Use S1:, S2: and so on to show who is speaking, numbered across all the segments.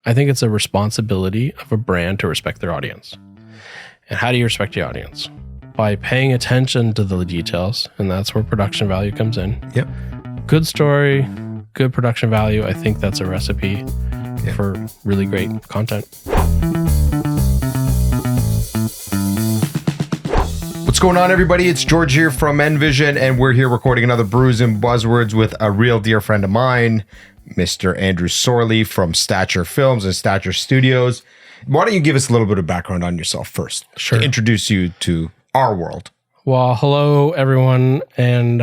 S1: I think it's a responsibility of a brand to respect their audience. And how do you respect your audience? By paying attention to the details, and that's where production value comes in.
S2: Yep.
S1: Good story, good production value. I think that's a recipe for really great content.
S2: What's going on, everybody? It's George here from NVISION, and we're here recording another Brews and Buzzwords with a real dear friend of mine, Mr. Andrew Sorlie from Stature Films and Stature Studios. Why don't you give us a little bit of background on yourself first?
S1: Sure.
S2: To introduce you to our world.
S1: Well, hello, everyone, and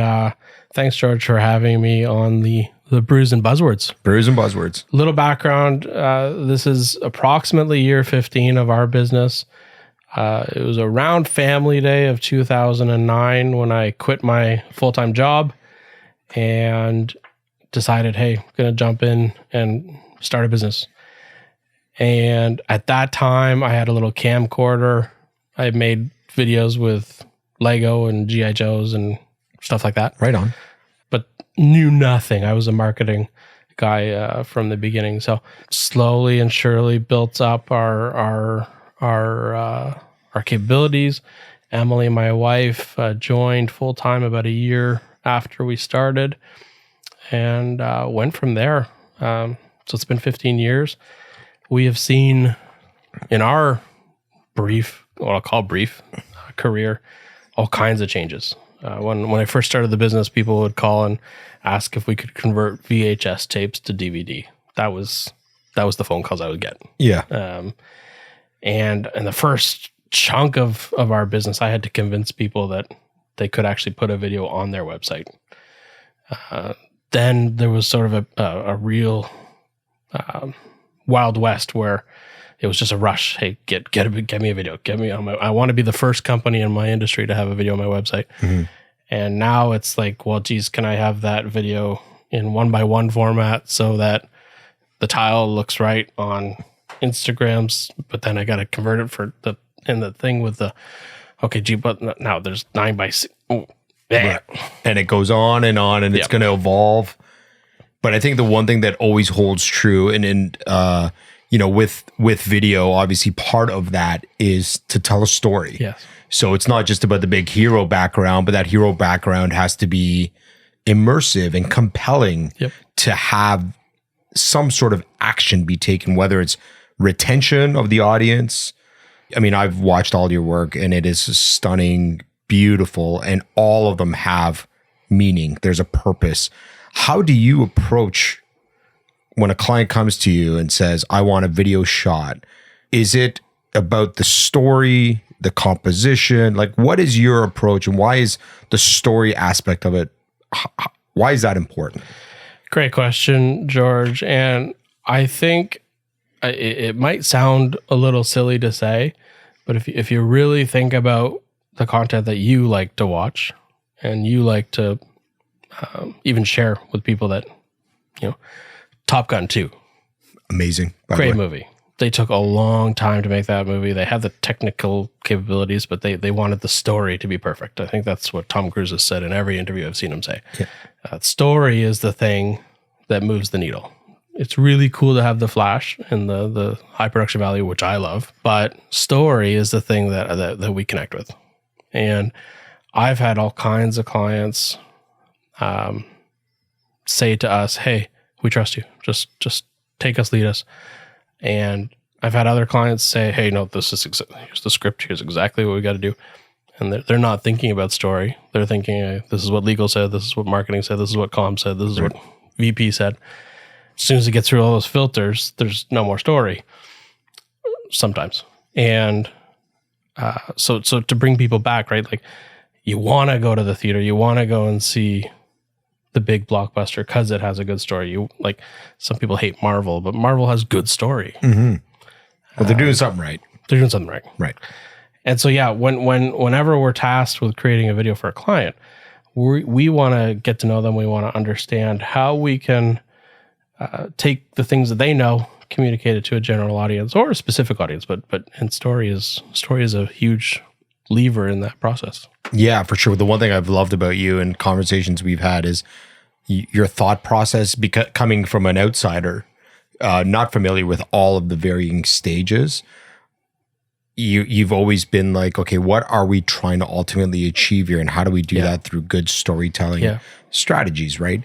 S1: thanks, George, for having me on the Brews and Buzzwords.
S2: Brews and Buzzwords.
S1: Little background, this is approximately year 15 of our business. It was around Family Day of 2009 when I quit my full-time job and decided, hey, I'm going to jump in and start a business. And at that time, I had a little camcorder. I had made videos with Lego and G.I. Joes and stuff like that.
S2: Right on.
S1: But knew nothing. I was a marketing guy from the beginning. So slowly and surely built up our capabilities. Emily, my wife, joined full-time about a year after we started and went from there. So it's been 15 years. We have seen in our brief, what I'll call brief career, all kinds of changes. When I first started the business, people would call and ask if we could convert VHS tapes to DVD. That was the phone calls I would get.
S2: Yeah.
S1: And in the first chunk of our business, I had to convince people that they could actually put a video on their website. Then there was sort of a real Wild West where it was just a rush. Hey, get me a video. I want to be the first company in my industry to have a video on my website. Mm-hmm. And now it's like, well, geez, can I have that video in 1:1 format so that the tile looks right on Instagrams, but then I got to convert it for the thing with the, okay, gee, but now there's 9:6.
S2: Right. And it goes on and it's going to evolve. But I think the one thing that always holds true and with video, obviously part of that is to tell a story.
S1: Yes.
S2: So it's not just about the big hero background, but that hero background has to be immersive and compelling to have some sort of action be taken, whether it's retention of the audience. I mean, I've watched all your work and it is stunning, beautiful, and all of them have meaning. There's a purpose. How do you approach when a client comes to you and says, I want a video shot? Is it about the story, the composition? Like, what is your approach and why is the story aspect of it, why is that important?
S1: Great question, George. And I think it might sound a little silly to say, but if you really think about the content that you like to watch and you like to even share with people that, Top Gun 2.
S2: Amazing.
S1: Great movie. They took a long time to make that movie. They have the technical capabilities, but they wanted the story to be perfect. I think that's what Tom Cruise has said in every interview I've seen him say. Yeah. Story is the thing that moves the needle. It's really cool to have the flash and the high production value, which I love, but story is the thing that we connect with. And I've had all kinds of clients say to us, hey, we trust you. Just take us, lead us. And I've had other clients say, hey, no, here's the script. Here's exactly what we got to do. And they're not thinking about story. They're thinking, hey, this is what legal said. This is what marketing said. This is what comm said. This is what VP said. As soon as it gets through all those filters, there's no more story sometimes. And so to bring people back, right? Like you want to go to the theater. You want to go and see the big blockbuster because it has a good story. Some people hate Marvel, but Marvel has good story.
S2: Mm-hmm. Well, they're doing something right.
S1: They're doing something right.
S2: Right.
S1: And so, yeah, whenever we're tasked with creating a video for a client, we want to get to know them. We want to understand how we can take the things that they know, communicate it to a general audience or a specific audience. But story is a huge lever in that process.
S2: Yeah, for sure. The one thing I've loved about you and conversations we've had is your thought process coming from an outsider not familiar with all of the varying stages, you've always been like, okay, what are we trying to ultimately achieve here, and how do we do that through good storytelling strategies, right?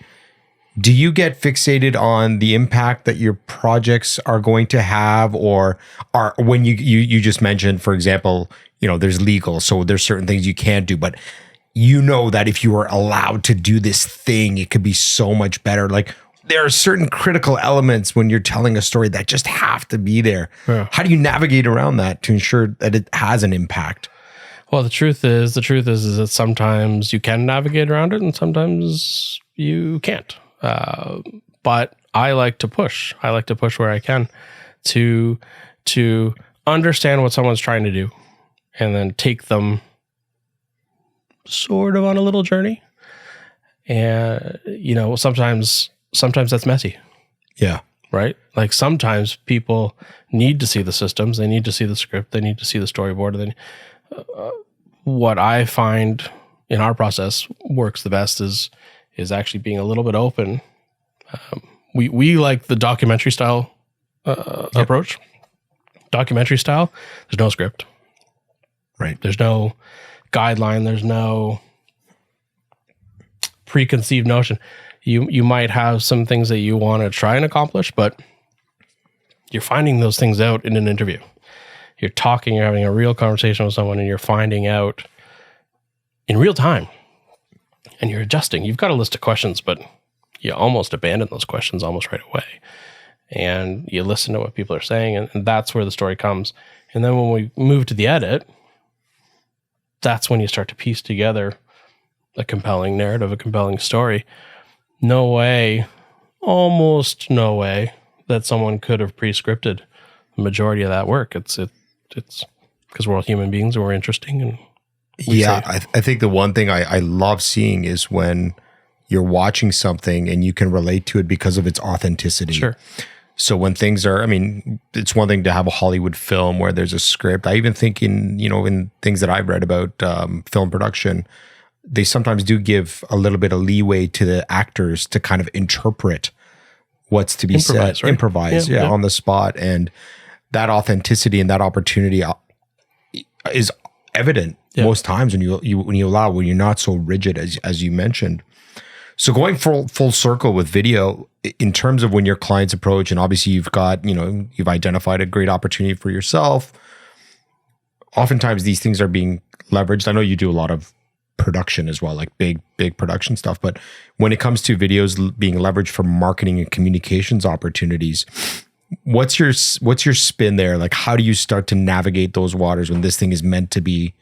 S2: Do you get fixated on the impact that your projects are going to have, or are when you just mentioned, for example, there's legal, so there's certain things you can't do, but that if you were allowed to do this thing, it could be so much better. Like, there are certain critical elements when you're telling a story that just have to be there. Yeah. How do you navigate around that to ensure that it has an impact?
S1: Well, the truth is that sometimes you can navigate around it and sometimes you can't. But I like to push. I like to push where I can to understand what someone's trying to do and then take them sort of on a little journey. And, sometimes that's messy.
S2: Yeah.
S1: Right? Like, sometimes people need to see the systems, they need to see the script, they need to see the storyboard. And then what I find in our process works the best is actually being a little bit open. We like the documentary style approach. Documentary style, there's no script.
S2: Right.
S1: There's no guideline, there's no preconceived notion. You might have some things that you want to try and accomplish, but you're finding those things out in an interview. You're having a real conversation with someone, and you're finding out in real time, and you're adjusting. You've got a list of questions, but you almost abandon those questions almost right away. And you listen to what people are saying, and that's where the story comes. And then when we move to the edit, that's when you start to piece together a compelling narrative, a compelling story. Almost no way that someone could have pre-scripted the majority of that work. It's because we're all human beings and we're interesting. And
S2: I think the one thing I love seeing is when you're watching something and you can relate to it because of its authenticity.
S1: Sure.
S2: So when things are, it's one thing to have a Hollywood film where there's a script. I even think in things that I've read about film production, they sometimes do give a little bit of leeway to the actors to kind of interpret what's to be said, right? Improvise on the spot. And that authenticity and that opportunity is evident most times when when you're not so rigid as you mentioned. So going full circle with video, in terms of when your clients approach, and obviously you've got, you've identified a great opportunity for yourself. Oftentimes these things are being leveraged. I know you do a lot of production as well, like big production stuff. But when it comes to videos being leveraged for marketing and communications opportunities, what's your spin there? Like, how do you start to navigate those waters when this thing is meant to be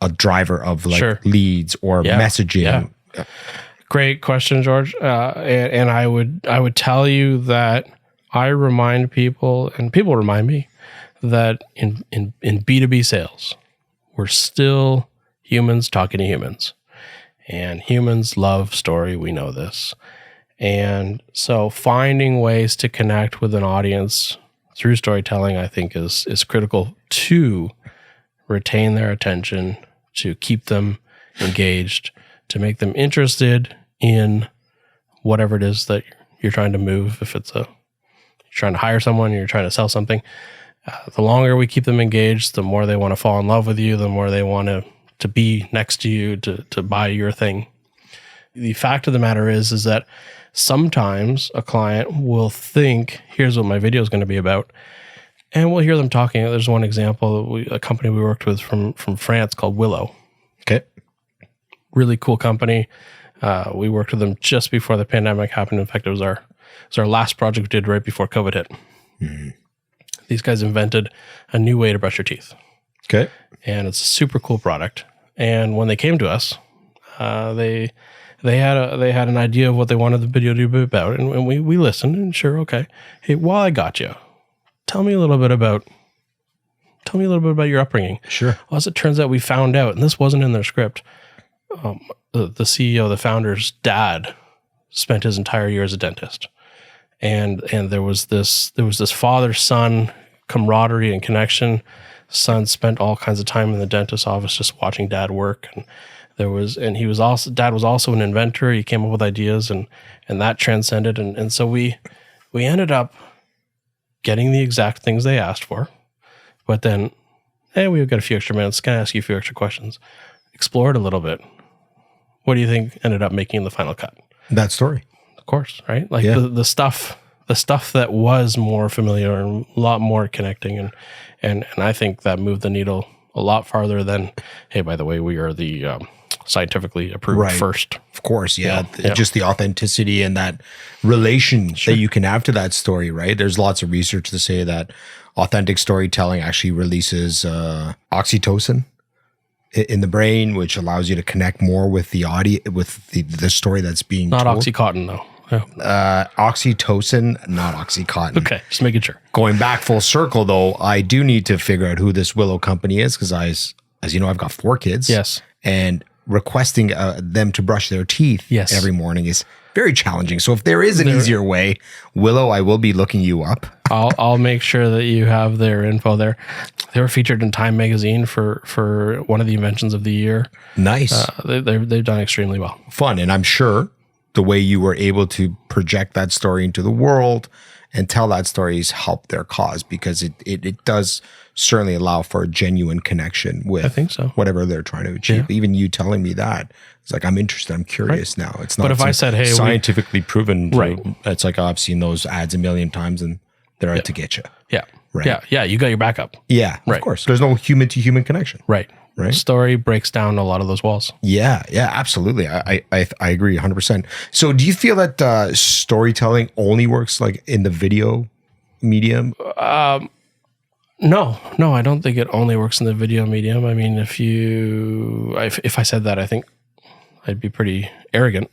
S2: a driver of leads or messaging?
S1: Yeah. Great question, George. And I would tell you that I remind people, and people remind me, that in B2B sales, we're still humans talking to humans, and humans love story. We know this. And so finding ways to connect with an audience through storytelling, I think is critical to retain their attention, to keep them engaged, to make them interested in whatever it is that you're trying to move. If it's you're trying to hire someone, you're trying to sell something, the longer we keep them engaged, the more they want to fall in love with you, the more they want to be next to you, to buy your thing. The fact of the matter is that sometimes a client will think, here's what my video is going to be about. And we'll hear them talking. There's one example, a company we worked with from France called Willow.
S2: Okay.
S1: Really cool company. We worked with them just before the pandemic happened. In fact, it was our last project we did right before COVID hit. Mm-hmm. These guys invented a new way to brush your teeth.
S2: Okay.
S1: And it's a super cool product. And when they came to us, they had an idea of what they wanted the video to be about, and we listened. And sure, okay. Hey, while I got you, tell me a little bit about your upbringing.
S2: Sure.
S1: Well, as it turns out, we found out, and this wasn't in their script. The CEO, the founder's dad, spent his entire year as a dentist, and there was this father-son camaraderie and connection. Son spent all kinds of time in the dentist's office just watching dad work, and dad was also an inventor. He came up with ideas, and that transcended, and so we we ended up getting the exact things they asked for, but then, hey, we've got a few extra minutes. Can I ask you a few extra questions? Explore it a little bit. What do you think ended up making the final cut?
S2: That story.
S1: Of course, right? Like the stuff that was more familiar and a lot more connecting, and I think that moved the needle a lot farther than, hey, by the way, we are the scientifically approved first.
S2: Of course, yeah. Just the authenticity and that relation that you can have to that story, right? There's lots of research to say that authentic storytelling actually releases oxytocin in the brain, which allows you to connect more with the audio, with the story that's being
S1: told.
S2: Not
S1: Oxycontin, though.
S2: Oxytocin, not Oxycontin.
S1: Okay, just making sure.
S2: Going back full circle, though, I do need to figure out who this Willow company is, because as you know, I've got 4 kids.
S1: Yes.
S2: And requesting them to brush their teeth every morning is very challenging. So if there is an easier way, Willow, I will be looking you up.
S1: I'll make sure that you have their info there. They were featured in Time magazine for one of the inventions of the year.
S2: Nice.
S1: They've done extremely well.
S2: Fun. And I'm sure the way you were able to project that story into the world and tell that story has helped their cause, because it does certainly allow for a genuine connection with
S1: I think so.
S2: Whatever they're trying to achieve. Yeah. Even you telling me that, it's like, I'm interested, I'm curious now. It's not
S1: but if I said, hey,
S2: scientifically proven. It's like, I've seen those ads a million times and they're out to get you.
S1: Yeah.
S2: Right.
S1: Yeah. You got your backup.
S2: Yeah. Of course. There's no human to human connection.
S1: Right.
S2: Right.
S1: Story breaks down a lot of those walls.
S2: Yeah, absolutely. I agree 100%. So do you feel that storytelling only works like in the video medium?
S1: No, I don't think it only works in the video medium. I mean, if I said that, I think I'd be pretty arrogant.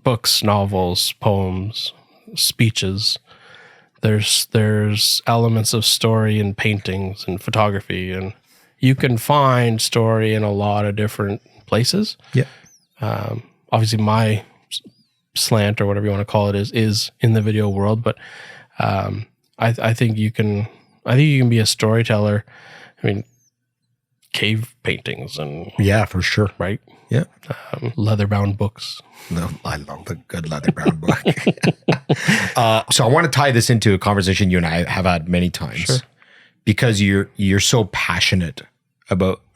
S1: Books, novels, poems, speeches. There's elements of story in paintings and photography, and you can find story in a lot of different places.
S2: Yeah.
S1: Obviously, my slant, or whatever you want to call it, is in the video world, but I think you can be a storyteller. I mean, cave paintings and
S2: for sure,
S1: right?
S2: Yeah,
S1: leather-bound books.
S2: No, I love the good leather-bound book. So I want to tie this into a conversation you and I have had many times, because you're so passionate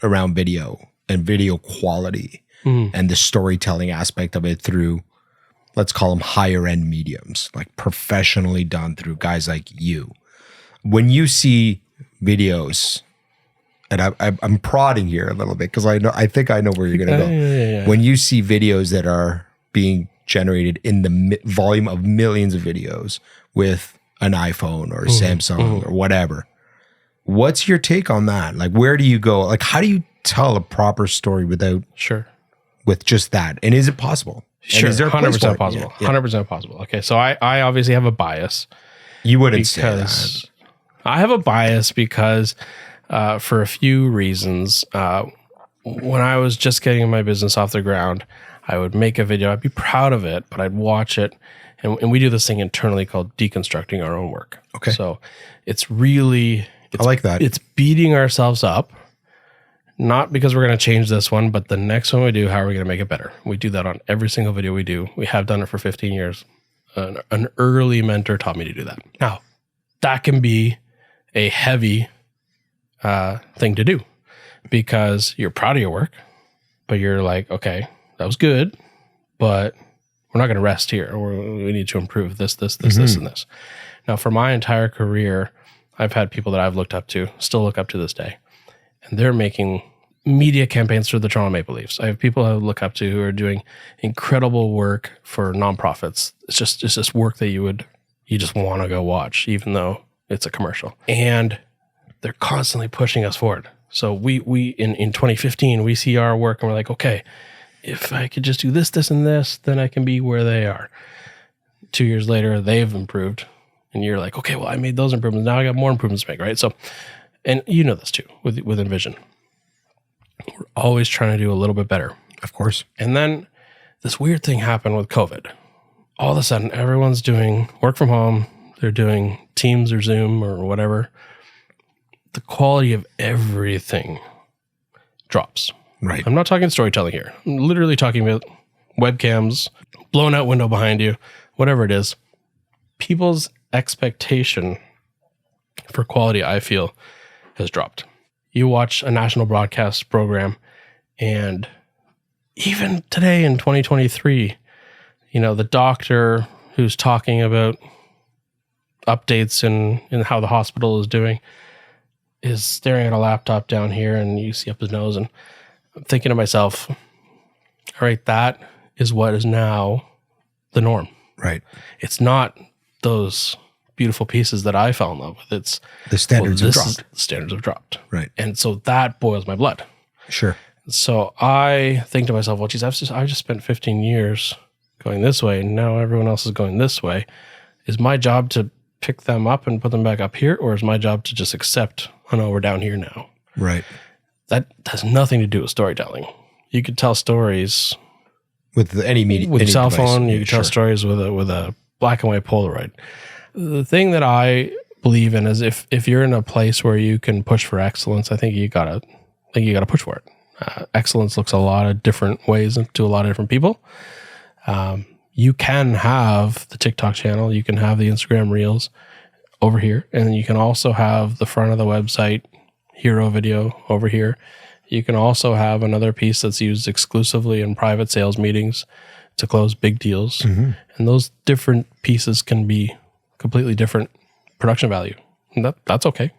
S2: around video and video quality and the storytelling aspect of it through, let's call them higher end mediums, like professionally done through guys like you. When you see videos, and I'm prodding here a little bit because I think I know where you're going to go.
S1: Yeah.
S2: When you see videos that are being generated in the volume of millions of videos with an iPhone or Samsung or whatever, what's your take on that? Like, where do you go? Like, how do you tell a proper story with just that? And is it possible?
S1: Sure,
S2: is there
S1: 100% possible. Yeah. 100% possible. Okay, so I obviously have a bias.
S2: You wouldn't say that.
S1: I have a bias because for a few reasons. When I was just getting my business off the ground, I would make a video. I'd be proud of it, but I'd watch it. And we do this thing internally called deconstructing our own work.
S2: Okay.
S1: So it's really...
S2: I like that.
S1: It's beating ourselves up, not because we're going to change this one, but the next one we do, how are we going to make it better? We do that on every single video we do. We have done it for 15 years. An early mentor taught me to do that. Now, that can be a heavy thing to do because you're proud of your work, but you're like, okay, that was good, but we're not going to rest here. We need to improve this, and this. Now, for my entire career, I've had people that I've looked up to, still look up to this day, and they're making media campaigns for the Toronto Maple Leafs. I have people I look up to who are doing incredible work for nonprofits. It's just work that you just want to go watch, even though it's a commercial. And they're constantly pushing us forward. So we in 2015, we see our work and we're like, okay, if I could just do this, and this, then I can be where they are. 2 years later, they've improved. And you're like, okay, well, I made those improvements. Now I got more improvements to make, right? So, and you know this too, with NVISION. We're always trying to do a little bit better.
S2: Of course.
S1: And then this weird thing happened with COVID. All of a sudden, everyone's doing work from home. They're doing Teams or Zoom or whatever. The quality of everything drops.
S2: Right.
S1: I'm not talking storytelling here. I'm literally talking about webcams, blown out window behind you, whatever it is. people's expectation for quality, I feel, has dropped. You watch a national broadcast program, and even today in 2023, the doctor who's talking about updates in how the hospital is doing is staring at a laptop down here, and you see up his nose, and I'm thinking to myself, all right, that is what is now the norm.
S2: Right.
S1: It's not those beautiful pieces that I fell in love with. It's
S2: the standards have dropped.
S1: Standards have dropped.
S2: Right.
S1: And so that boils my blood.
S2: Sure.
S1: So I think to myself, well, geez, I just spent 15 years going this way, and now everyone else is going this way. Is my job to pick them up and put them back up here, or is my job to just accept, oh no, we're down here now?
S2: Right.
S1: That has nothing to do with storytelling. You could tell stories
S2: with any media,
S1: with
S2: any
S1: cell
S2: device.
S1: phone. You could tell stories with a black and white Polaroid. The thing that I believe in is if you're in a place where you can push for excellence, I think you gotta push for it. Excellence looks a lot of different ways to a lot of different people. You can have the TikTok channel, you can have the Instagram Reels over here, and you can also have the front of the website hero video over here. You can also have another piece that's used exclusively in private sales meetings to close big deals. Mm-hmm. And those different pieces can be completely different production value. And that's okay.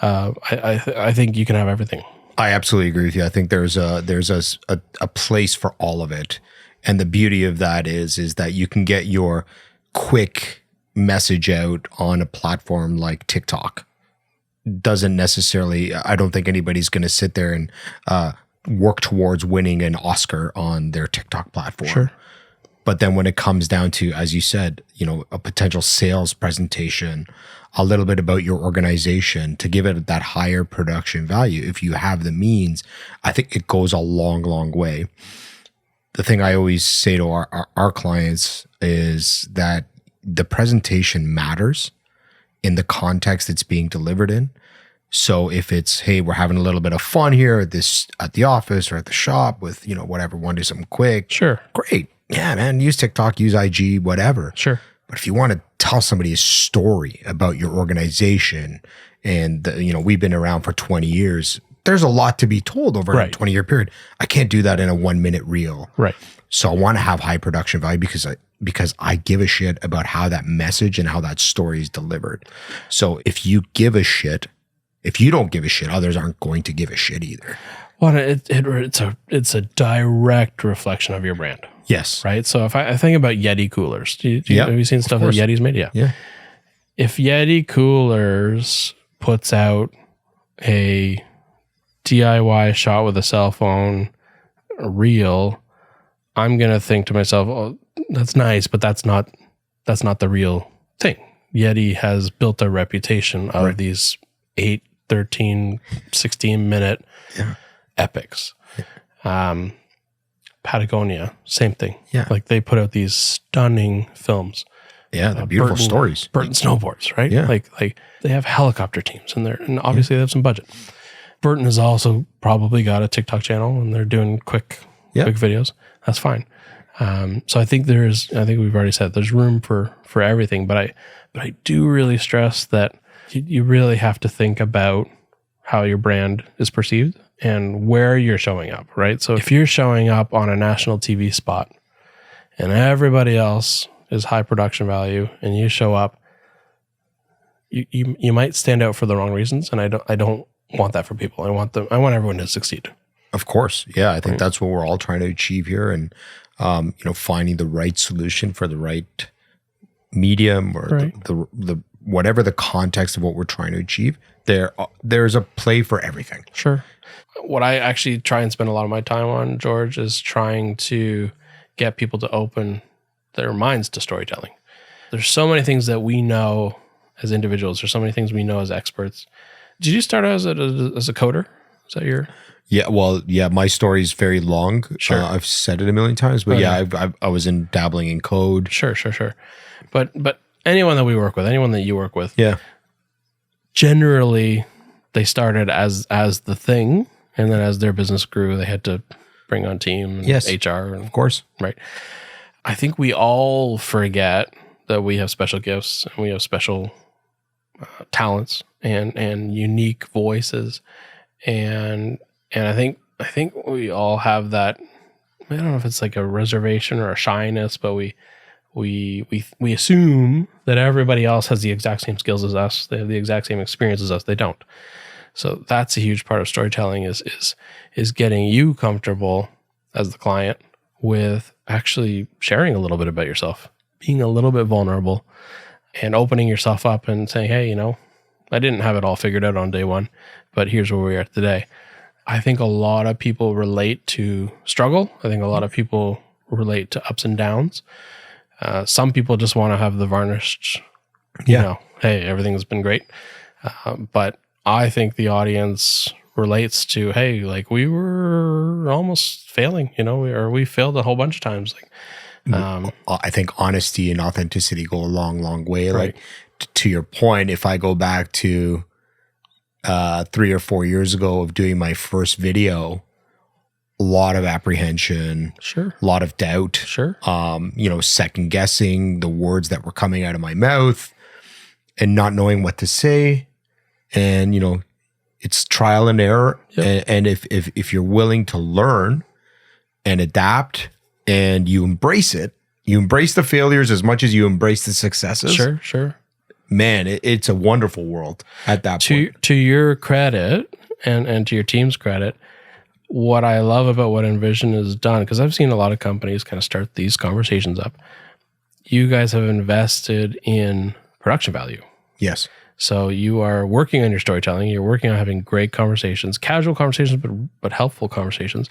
S1: I think you can have everything.
S2: I absolutely agree with you. I think there's a place for all of it. And the beauty of that is that you can get your quick message out on a platform like TikTok. Doesn't necessarily, I don't think anybody's going to sit there and work towards winning an Oscar on their TikTok platform.
S1: Sure.
S2: But then when it comes down to, as you said, a potential sales presentation, a little bit about your organization to give it that higher production value, if you have the means, I think it goes a long, long way. The thing I always say to our clients is that the presentation matters in the context it's being delivered in. So if it's, hey, we're having a little bit of fun here at the office or at the shop with, whatever, want to do something quick.
S1: Sure.
S2: Great. Yeah, man. Use TikTok, use IG, whatever.
S1: Sure.
S2: But if you want to tell somebody a story about your organization and, we've been around for 20 years, there's a lot to be told over a 20-year period. I can't do that in a 1-minute reel. Right. So I want to have high production value because I give a shit about how that message and how that story is delivered. So if you give a shit, if you don't give a shit, others aren't going to give a shit either.
S1: Well, it's a direct reflection of your brand.
S2: Yes.
S1: Right. So if I think about Yeti coolers, have you seen stuff that Yeti's made? Yeah.
S2: Yeah.
S1: If Yeti Coolers puts out a DIY shot with a cell phone reel, I'm gonna think to myself, "Oh, that's nice, but that's not the real thing." Yeti has built a reputation of these 8, 13, 16-minute epics. Patagonia, same thing.
S2: Yeah,
S1: like they put out these stunning films.
S2: Yeah, they're beautiful stories.
S1: Burton snowboards, right?
S2: Yeah,
S1: like they have helicopter teams in there, and obviously they have some budget. Burton has also probably got a TikTok channel, and they're doing quick videos. That's fine. So I think we've already said there's room for everything, but I do really stress that you really have to think about how your brand is perceived and where you're showing up, right? So if you're showing up on a national TV spot and everybody else is high production value and you show up, you might stand out for the wrong reasons, and I don't want that for people. I want everyone to succeed. Of course. Yeah. I think that's what we're all trying to achieve here. And, finding the right solution for the right medium or the whatever the context of what we're trying to achieve, there's a play for everything. Sure. What I actually try and spend a lot of my time on, George, is trying to get people to open their minds to storytelling. There's so many things that we know as individuals. There's so many things we know as experts. Did you start as a coder? Is that your... Yeah, well, yeah, my story is very long. Sure. I've said it a million times, but I was dabbling in code. Sure. But anyone that we work with, anyone that you work with, generally they started as the thing, and then as their business grew, they had to bring on team and HR. And, of course. Right. I think we all forget that we have special gifts and we have special talents and unique voices, and I think we all have that. I don't know if it's like a reservation or a shyness, but we assume that everybody else has the exact same skills as us. They have the exact same experience as us. They don't. So that's a huge part of storytelling is getting you comfortable as the client with actually sharing a little bit about yourself, being a little bit vulnerable, and opening yourself up and saying, hey, I didn't have it all figured out on day one, but here's where we are today. I think a lot of people relate to struggle. I think a lot of people relate to ups and downs. Some people just want to have the varnished, hey, everything's been great. But I think the audience relates to, hey, like we were almost failing, we failed a whole bunch of times.
S2: I think honesty and authenticity go a long, long way.
S1: Right.
S2: Like to your point, if I go back to 3 or 4 years ago of doing my first video, a lot of apprehension,
S1: Sure,
S2: a lot of doubt,
S1: sure,
S2: second guessing the words that were coming out of my mouth and not knowing what to say. And, it's trial and error.
S1: Yep.
S2: And if you're willing to learn and adapt and you embrace it, you embrace the failures as much as you embrace the successes.
S1: Sure.
S2: Man, it's a wonderful world at that point.
S1: To your credit and to your team's credit, what I love about what NVISION has done, because I've seen a lot of companies kind of start these conversations up, you guys have invested in production value.
S2: Yes.
S1: So you are working on your storytelling. You're working on having great conversations, casual conversations, but helpful conversations.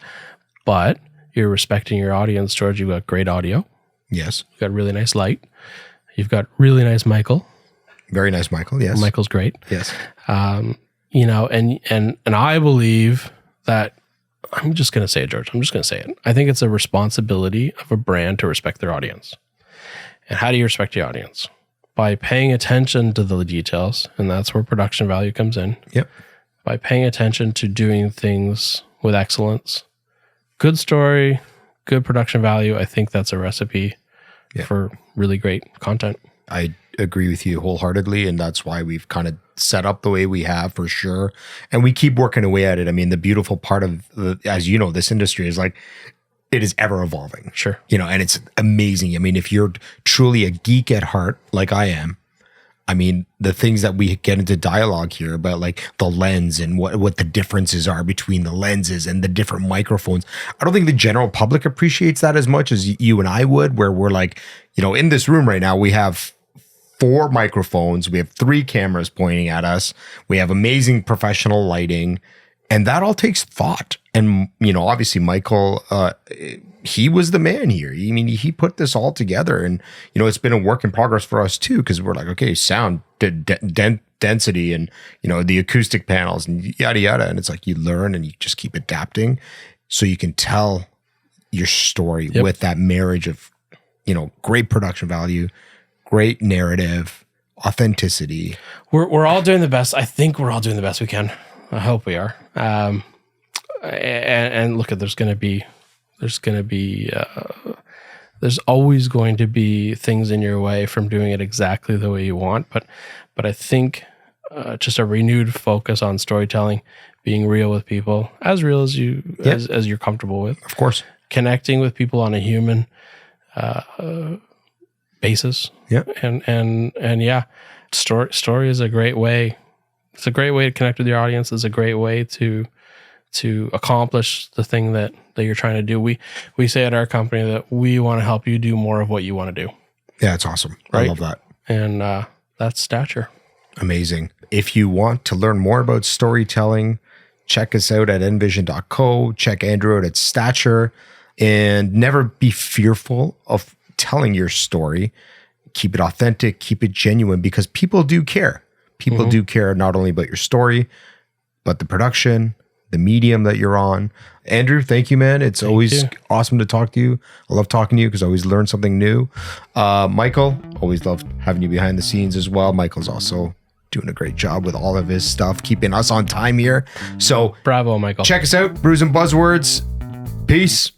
S1: But you're respecting your audience, George. You've got great audio.
S2: Yes.
S1: You've got really nice light. You've got really nice Michael.
S2: Very nice, Michael. Yes.
S1: Michael's great.
S2: Yes.
S1: And I believe that, I'm just going to say it, George. I'm just going to say it. I think it's a responsibility of a brand to respect their audience. And how do you respect your audience? By paying attention to the details, and that's where production value comes in.
S2: Yep.
S1: By paying attention to doing things with excellence. Good story, good production value. I think that's a recipe for really great content.
S2: I agree with you wholeheartedly, and that's why we've kind of set up the way we have, for sure. And we keep working away at it. I mean, the beautiful part of, as you know, this industry is like, it is ever evolving.
S1: Sure.
S2: And it's amazing. I mean, if you're truly a geek at heart, like I am, I mean, the things that we get into dialogue here about like the lens and what the differences are between the lenses and the different microphones. I don't think the general public appreciates that as much as you and I would, where we're like, in this room right now, we have 4 microphones. We have 3 cameras pointing at us. We have amazing professional lighting, and that all takes thought. And, obviously Michael, he was the man here. I mean, he put this all together, and, it's been a work in progress for us too. Cause we're like, okay, sound density and, the acoustic panels and yada, yada. And it's like, you learn and you just keep adapting so you can tell your story with that marriage of, great production value, great narrative, authenticity.
S1: We're all doing the best. I think we're all doing the best we can. I hope we are. And look, there's always going to be things in your way from doing it exactly the way you want. But I think just a renewed focus on storytelling, being real with people, as real as as you're comfortable with,
S2: of course,
S1: connecting with people on a human basis.
S2: Yeah.
S1: And yeah, story is a great way. It's a great way to connect with your audience. It's a great way to accomplish the thing that you're trying to do. We say at our company that we want to help you do more of what you want to do.
S2: Yeah, it's awesome. Right? I love that.
S1: And that's Stature.
S2: Amazing. If you want to learn more about storytelling, check us out at nvision.co. Check Andrew out at Stature. And never be fearful of telling your story. Keep it authentic. Keep it genuine, because people do care. People do care not only about your story, but the production, the medium that you're on. Andrew, thank you, man. It's always awesome to talk to you. I love talking to you because I always learn something new. Michael, always love having you behind the scenes as well. Michael's also doing a great job with all of his stuff, keeping us on time here. So
S1: bravo, Michael.
S2: Check us out, Brews and Buzzwords. Peace.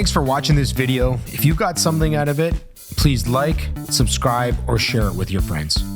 S2: Thanks for watching this video. If you got something out of it, please like, subscribe, or share it with your friends.